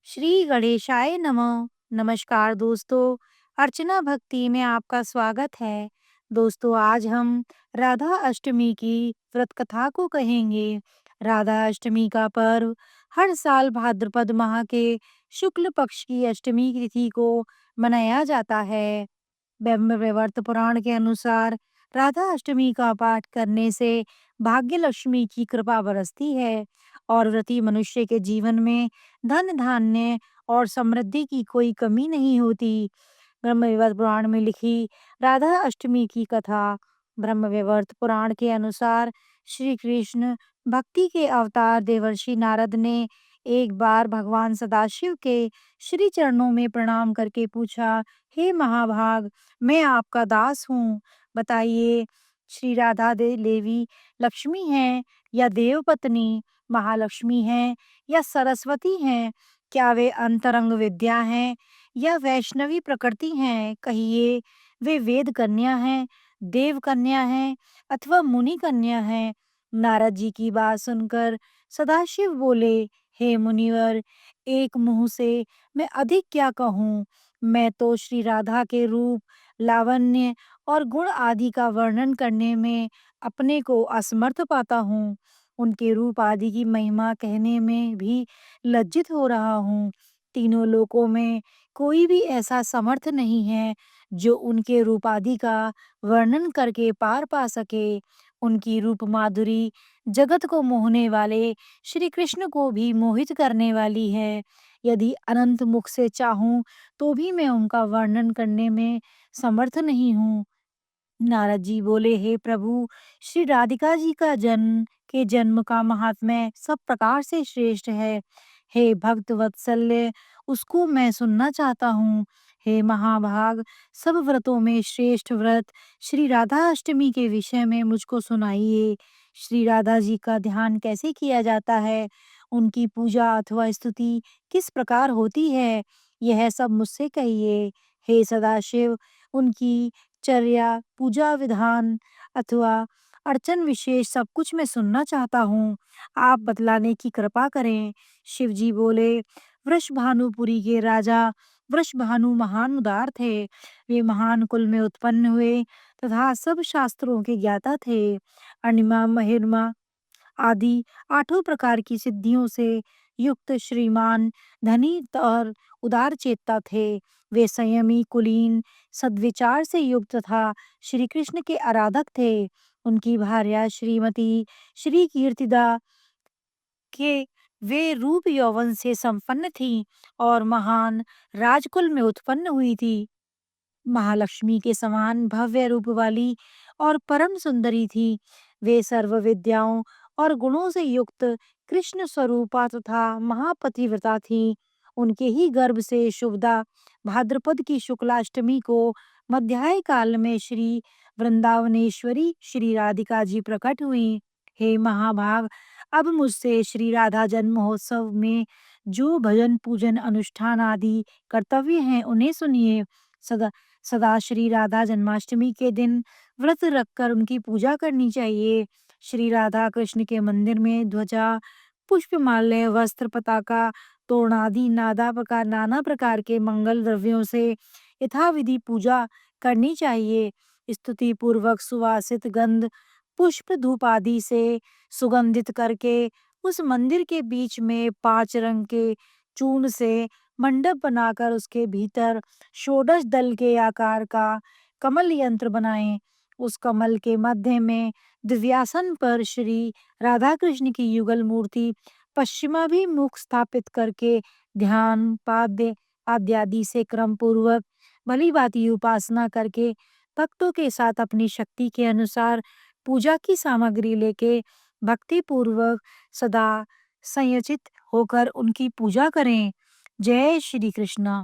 श्री गणेशाय नमः। नमस्कार दोस्तों, अर्चना भक्ति में आपका स्वागत है। दोस्तों, आज हम राधा अष्टमी की व्रत कथा को कहेंगे। राधा अष्टमी का पर्व हर साल भाद्रपद माह के शुक्ल पक्ष की अष्टमी तिथि को मनाया जाता है। ब्रह्मवैवर्त पुराण के अनुसार राधा अष्टमी का पाठ करने से भाग्य लक्ष्मी की कृपा बरसती है और व्रती मनुष्य के जीवन में धन धान्य और समृद्धि की कोई कमी नहीं होती। ब्रह्मवैवर्त पुराण में लिखी राधा अष्टमी की कथा। ब्रह्मवैवर्त पुराण के अनुसार श्री कृष्ण भक्ति के अवतार देवर्षि नारद ने एक बार भगवान सदाशिव के श्री चरणों में प्रणाम करके पूछा, हे महाभाग, मैं आपका दास हूँ। बताइए, श्री राधा दे देवी लक्ष्मी हैं या देवपत्नी, महालक्ष्मी हैं या सरस्वती हैं? क्या वे अंतरंग विद्या हैं या वैष्णवी प्रकृति हैं? कहिए, वे वेद कन्या हैं, देव कन्या हैं अथवा मुनि कन्या हैं? नारद जी की बात सुनकर सदाशिव बोले, हे मुनिवर, एक मुंह से मैं अधिक क्या कहूँ। मैं तो श्री राधा के रूप, लावण्य और गुण आदि का वर्णन करने में अपने को असमर्थ पाता हूँ। उनके रूप आदि की महिमा कहने में भी लज्जित हो रहा हूँ। तीनों लोकों में कोई भी ऐसा समर्थ नहीं है जो उनके रूप आदि का वर्णन करके पार पा सके। उनकी रूप माधुरी जगत को मोहने वाले श्री कृष्ण को भी मोहित करने वाली है। यदि अनंत मुख से चाहूं तो भी मैं उनका वर्णन करने में समर्थ नहीं हूँ। नारद जी बोले, हे प्रभु, श्री राधिका जी का जन्म का महात्म्य सब प्रकार से श्रेष्ठ है। हे भक्त वत्सल्य, उसको मैं सुनना चाहता हूँ। हे महाभाग, सब व्रतों में श्रेष्ठ व्रत श्री राधा अष्टमी के विषय में मुझको सुनाइए। श्री राधा जी का ध्यान कैसे किया जाता है? उनकी पूजा अथवा स्तुति किस प्रकार होती है? यह सब मुझसे कहिए। हे सदाशिव, उनकी चर्या, पूजा विधान अथवा अर्चन विशेष सब कुछ मैं सुनना चाहता हूँ। आप बतलाने की कृपा करें। शिव जी बोले, वृषभानुपुरी के राजा वृषभानु महान उदार थे। वे महान कुल में उत्पन्न हुए तथा सब शास्त्रों के ज्ञाता थे। अणिमा महिमा आदि आठों प्रकार की सिद्धियों से युक्त श्रीमान धनी और उदार चेता थे। वे संयमी, कुलीन, सद्विचार से युक्त तथा श्री कृष्ण के आराधक थे। उनकी भार्या श्रीमती श्री कीर्तिदा के वे रूप यौवन से संपन्न थी और महान राजकुल में उत्पन्न हुई थी। महालक्ष्मी के समान भव्य रूप वाली और परम सुंदरी थी। वे सर्व विद्याओं और गुणों से युक्त कृष्ण स्वरूपा तथा महापतिव्रता थी। उनके ही गर्भ से शुभदा भाद्रपद की शुक्लाष्टमी को मध्याह्न काल में श्री वृंदावनेश्वरी श्री राधिका जी प्रकट हुई। हे महाभाग, अब मुझसे श्री राधा जन्म महोत्सव में जो भजन पूजन अनुष्ठान आदि कर्तव्य हैं उन्हें सुनिए। सदा सदा श्री राधा जन्माष्टमी के दिन व्रत रखकर उनकी पूजा करनी चाहिए। श्री राधा कृष्ण के मंदिर में ध्वजा, पुष्पमाल्य, वस्त्र, पताका, तोरणादि नाना प्रकार के मंगल द्रव्यों से यथाविधि पूजा करनी चाहिए। स्तुति पूर्वक सुवासित गंध, पुष्प, धूप आदि से सुगंधित करके उस मंदिर के बीच में 5 रंग के चूर्ण से मंडप बनाकर उसके भीतर षोडश दल के आकार का कमल यंत्र बनाएं। उस कमल के मध्य में दिव्यासन पर श्री राधा कृष्ण की युगल मूर्ति पश्चिमाभिमुख स्थापित करके ध्यान, पाद्य आद्यादि से क्रम पूर्वक भली भांति उपासना करके भक्तों के साथ अपनी शक्ति के अनुसार पूजा की सामग्री लेके भक्ति पूर्वक सदा संयचित होकर उनकी पूजा करें। जय श्री कृष्ण।